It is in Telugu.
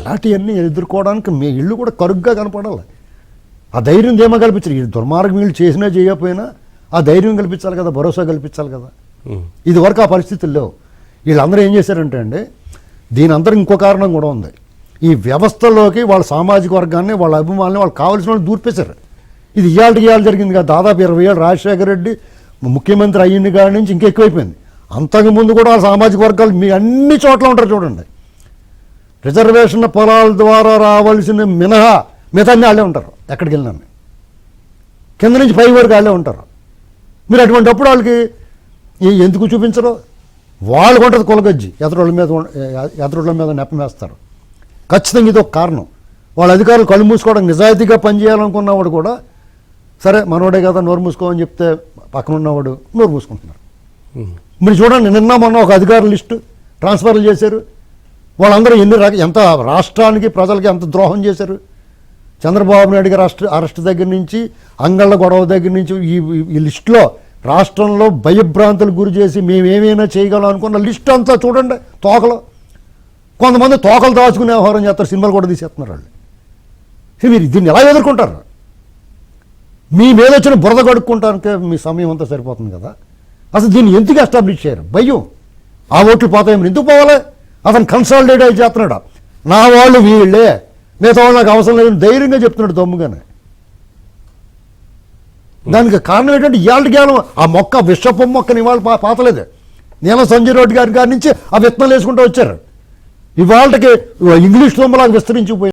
ఇలాంటివన్నీ ఎదుర్కోవడానికి మీ ఇల్లు కూడా కరుగ్గా కనపడాలి. ఆ ధైర్యం ధీమా కల్పించాలి. ఈ దుర్మార్గం వీళ్ళు చేసినా చేయకపోయినా ఆ ధైర్యం కల్పించాలి కదా, భరోసా కల్పించాలి కదా. ఇది వరకు ఆ పరిస్థితులు లేవు. వీళ్ళందరూ ఏం చేశారంటే అండి, దీని అందరూ ఇంకో కారణం కూడా ఉంది. ఈ వ్యవస్థలోకి వాళ్ళ సామాజిక వర్గాన్ని, వాళ్ళ అభిమానులు, వాళ్ళకి కావాల్సిన వాళ్ళు దూర్పేశారు. ఇది ఇవాళ జరిగింది కదా. దాదాపు 20 ఏళ్ళు రాజశేఖర రెడ్డి ముఖ్యమంత్రి అయ్యింది కాడి నుంచి ఇంకా ఎక్కువైపోయింది. అంతకుముందు కూడా వాళ్ళ సామాజిక వర్గాలు మీ అన్ని చోట్ల ఉంటారు చూడండి. రిజర్వేషన్ పొలాల ద్వారా రావాల్సిన మిగతా వాళ్ళే ఉంటారు. ఎక్కడికి వెళ్ళినా కింద నుంచి పై వరకు వాళ్ళే ఉంటారు. మీరు అటువంటిప్పుడు వాళ్ళకి ఎందుకు చూపించరు? వాళ్ళకు ఉంటుంది కులగజ్జి, ఎదురోళ్ళ మీద నెపం వేస్తారు. ఖచ్చితంగా ఇది ఒక కారణం. వాళ్ళ అధికారులు కళ్ళు మూసుకోవడం, నిజాయితీగా పనిచేయాలనుకున్నవాడు కూడా సరే మనోడే కదా నోరు మూసుకోమని చెప్తే పక్కన ఉన్నవాడు నోరు మూసుకుంటున్నారు. మీరు చూడండి, నిన్న మొన్న ఒక అధికారుల లిస్టు ట్రాన్స్ఫర్లు చేశారు. వాళ్ళందరూ ఎంత రాష్ట్రానికి ప్రజలకి ఎంత ద్రోహం చేశారు. చంద్రబాబు నాయుడు గారు అరెస్ట్ దగ్గర నుంచి, అంగళ్ళ గొడవ దగ్గర నుంచి ఈ లిస్టులో రాష్ట్రంలో భయభ్రాంతులు గురి చేసి మేమేమైనా చేయగలం అనుకున్న లిస్టు అంతా చూడండి. తోకలు కొంతమంది తోకలు దాచుకునే వ్యవహారం చేస్తారు, సినిమాలు కూడా తీసేస్తున్నారు వాళ్ళు. మీరు దీన్ని ఎలా ఎదుర్కొంటారు? మీ మీద వచ్చిన బురద కడుక్కుంటానికే మీ సమయం అంతా సరిపోతుంది కదా. అసలు దీన్ని ఎందుకు ఎస్టాబ్లిష్ చేయరు? భయం. ఆ ఓట్లు పోతాయి, ఎందుకు పోవాలి? అతను కన్సాలిడేట్ అయి చేస్తున్నాడు. నా వాళ్ళు వీళ్ళే, మిగతా వాళ్ళు నాకు అవసరం లేదని ధైర్యంగా చెప్తున్నాడు దమ్ముగానే. దానికి కారణం ఏంటంటే ఇవాళకి కేవలం ఆ మొక్క విషపు మొక్కని ఇవాళ పాతలేదు. నీలం సంజయ్ రెడ్డి గారి నుంచి ఆ విత్తనాలు వేసుకుంటూ వచ్చారు. ఇవాళకి ఇంగ్లీష్ తొమ్మలాగా విస్తరించిపోయింది.